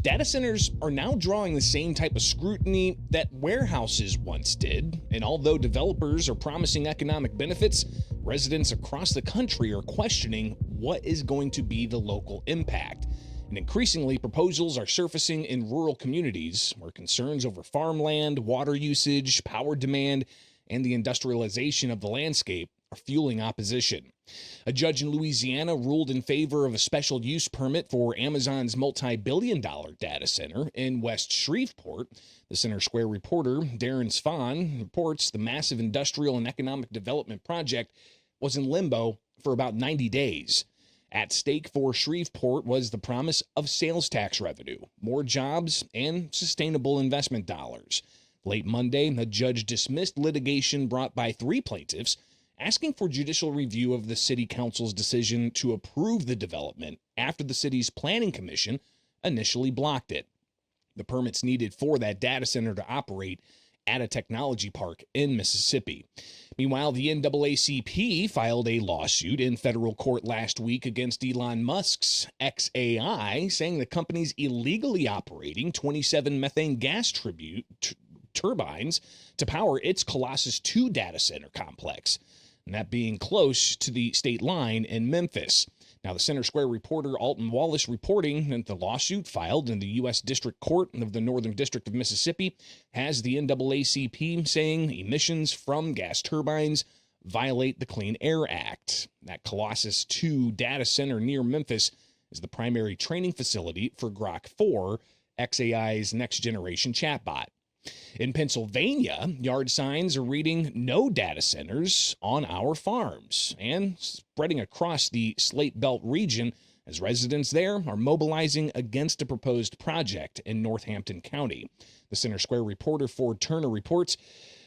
Data centers are now drawing the same type of scrutiny that warehouses once did, and although developers are promising economic benefits, residents across the country are questioning what is going to be the local impact. And increasingly, proposals are surfacing in rural communities where concerns over farmland, water usage, power demand, and the industrialization of the landscape are fueling opposition. A judge in Louisiana ruled in favor of a special use permit for Amazon's multi-billion-dollar data center in West Shreveport. The Center Square reporter, Darren Svan, reports the massive industrial and economic development project was in limbo for about 90 days. At stake for Shreveport was the promise of sales tax revenue, more jobs, and sustainable investment dollars. Late Monday, a judge dismissed litigation brought by 3 plaintiffs, asking for judicial review of the city council's decision to approve the development after the city's planning commission initially blocked it. The permits needed for that data center to operate at a technology park in Mississippi. Meanwhile, the NAACP filed a lawsuit in federal court last week against Elon Musk's xAI, saying the company's illegally operating 27 methane gas turbines to power its Colossus 2 data center complex, and that being close to the state line in Memphis. Now, the Center Square reporter Alton Wallace reporting that the lawsuit filed in the U.S. District Court of the Northern District of Mississippi has the NAACP saying emissions from gas turbines violate the Clean Air Act. That Colossus 2 data center near Memphis is the primary training facility for Grok 4, xAI's next-generation chatbot. In Pennsylvania, yard signs are reading "No data centers on our farms" and spreading across the Slate Belt region as residents there are mobilizing against a proposed project in Northampton County. The Center Square reporter Ford Turner reports,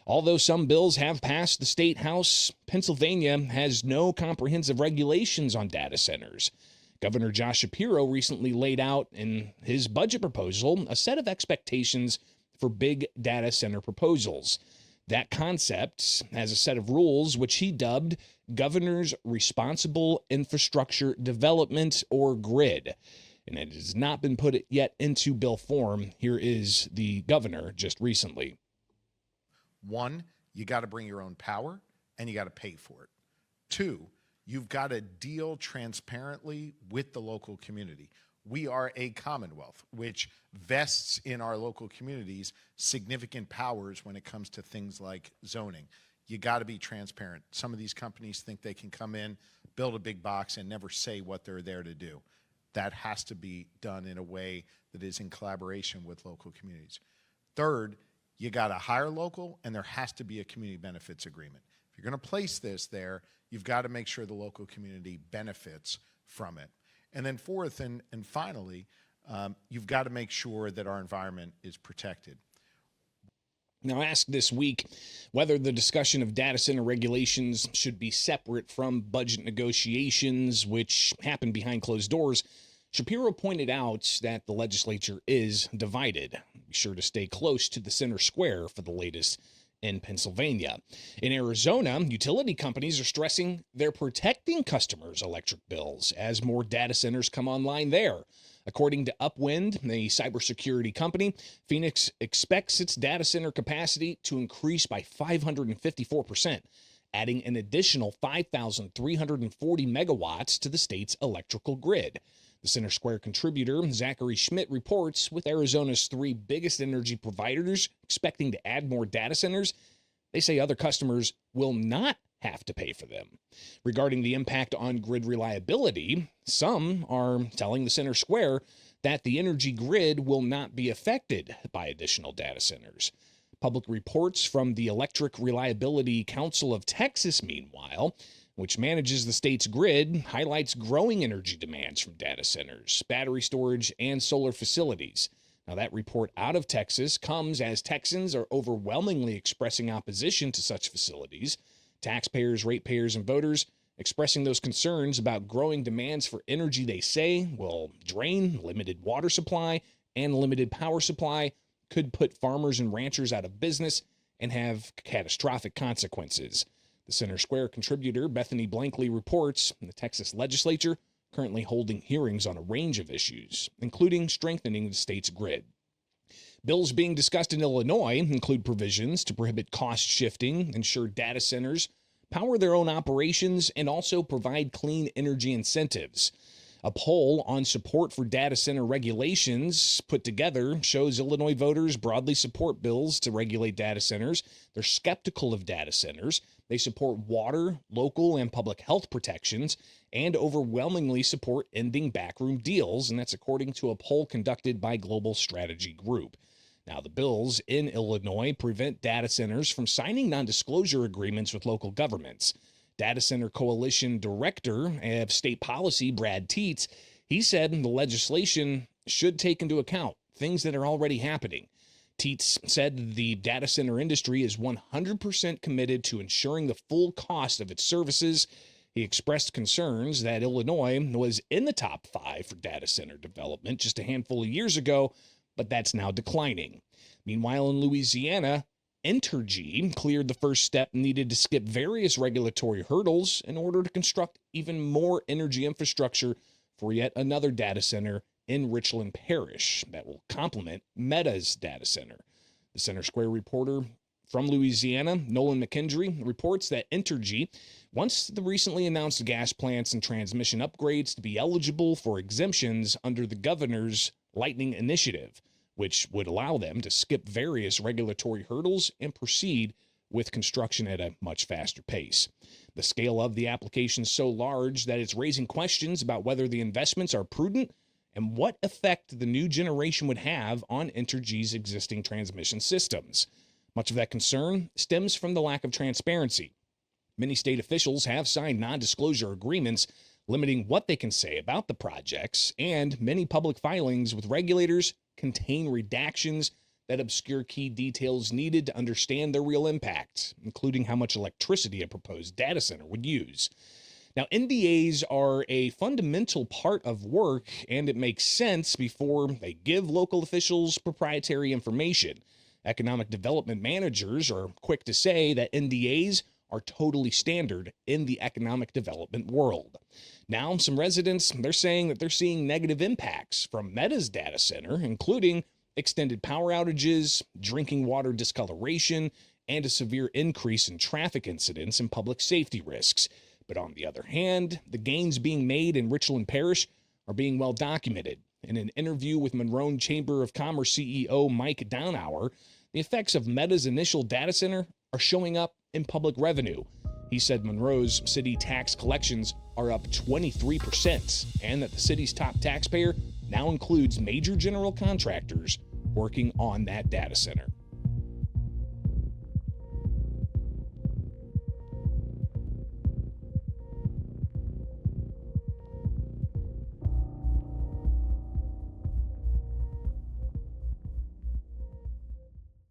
although some bills have passed the state house, Pennsylvania has no comprehensive regulations on data centers. Governor Josh Shapiro recently laid out in his budget proposal a set of expectations for big data center proposals. That concept has a set of rules which he dubbed Governor's Responsible Infrastructure Development, or GRID. And it has not been put yet into bill form. Here is the governor just recently. 1, you got to bring your own power and you got to pay for it. 2, you've got to deal transparently with the local community. We are a commonwealth, which vests in our local communities significant powers when it comes to things like zoning. You got to be transparent. Some of these companies think they can come in, build a big box, and never say what they're there to do. That has to be done in a way that is in collaboration with local communities. 3rd, you got to hire local, and there has to be a community benefits agreement. If you're going to place this there, you've got to make sure the local community benefits from it. And then 4th and finally, you've got to make sure that our environment is protected. Now, asked this week whether the discussion of data center regulations should be separate from budget negotiations, which happen behind closed doors, Shapiro pointed out that the legislature is divided. Be sure to stay close to the Center Square for the latest in Pennsylvania. In Arizona, utility companies are stressing they're protecting customers' electric bills as more data centers come online there. According to Upwind, the cybersecurity company, Phoenix expects its data center capacity to increase by 554%, adding an additional 5,340 megawatts to the state's electrical grid. The Center Square contributor, Zachary Schmidt, reports with Arizona's 3 biggest energy providers expecting to add more data centers, they say other customers will not have to pay for them. Regarding the impact on grid reliability, some are telling the Center Square that the energy grid will not be affected by additional data centers. Public reports from the Electric Reliability Council of Texas, meanwhile, which manages the state's grid, highlights growing energy demands from data centers, battery storage, and solar facilities. Now, that report out of Texas comes as Texans are overwhelmingly expressing opposition to such facilities. Taxpayers, ratepayers, and voters expressing those concerns about growing demands for energy they say will drain limited water supply and limited power supply, could put farmers and ranchers out of business, and have catastrophic consequences. The Center Square contributor, Bethany Blankley, reports the Texas legislature currently holding hearings on a range of issues, including strengthening the state's grid. Bills being discussed in Illinois include provisions to prohibit cost shifting, ensure data centers power their own operations, and also provide clean energy incentives. A poll on support for data center regulations put together shows Illinois voters broadly support bills to regulate data centers. They're skeptical of data centers. They support water, local, and public health protections, and overwhelmingly support ending backroom deals, and that's according to a poll conducted by Global Strategy Group. Now, the bills in Illinois prevent data centers from signing non-disclosure agreements with local governments. Data Center Coalition Director of State Policy, Brad Teets, he said the legislation should take into account things that are already happening. Teets said the data center industry is 100% committed to ensuring the full cost of its services. He expressed concerns that Illinois was in the top 5 for data center development just a handful of years ago, but that's now declining. Meanwhile, in Louisiana, Entergy cleared the first step needed to skip various regulatory hurdles in order to construct even more energy infrastructure for yet another data center in Richland Parish that will complement Meta's data center. The Center Square reporter from Louisiana, Nolan McKendry, reports that Entergy wants the recently announced gas plants and transmission upgrades to be eligible for exemptions under the governor's Lightning Initiative, which would allow them to skip various regulatory hurdles and proceed with construction at a much faster pace. The scale of the application is so large that it's raising questions about whether the investments are prudent and what effect the new generation would have on Entergy's existing transmission systems. Much of that concern stems from the lack of transparency. Many state officials have signed non-disclosure agreements limiting what they can say about the projects, and many public filings with regulators contain redactions that obscure key details needed to understand their real impact, including how much electricity a proposed data center would use. Now, NDAs are a fundamental part of work, and it makes sense before they give local officials proprietary information. Economic development managers are quick to say that NDAs are totally standard in the economic development world. Now, some residents, they're saying that they're seeing negative impacts from Meta's data center, including extended power outages, drinking water discoloration, and a severe increase in traffic incidents and public safety risks. But on the other hand, the gains being made in Richland Parish are being well documented. In an interview with Monroe Chamber of Commerce CEO Mike Downhour, the effects of Meta's initial data center are showing up in public revenue. He said Monroe's city tax collections are up 23%, and that the city's top taxpayer now includes major general contractors working on that data center.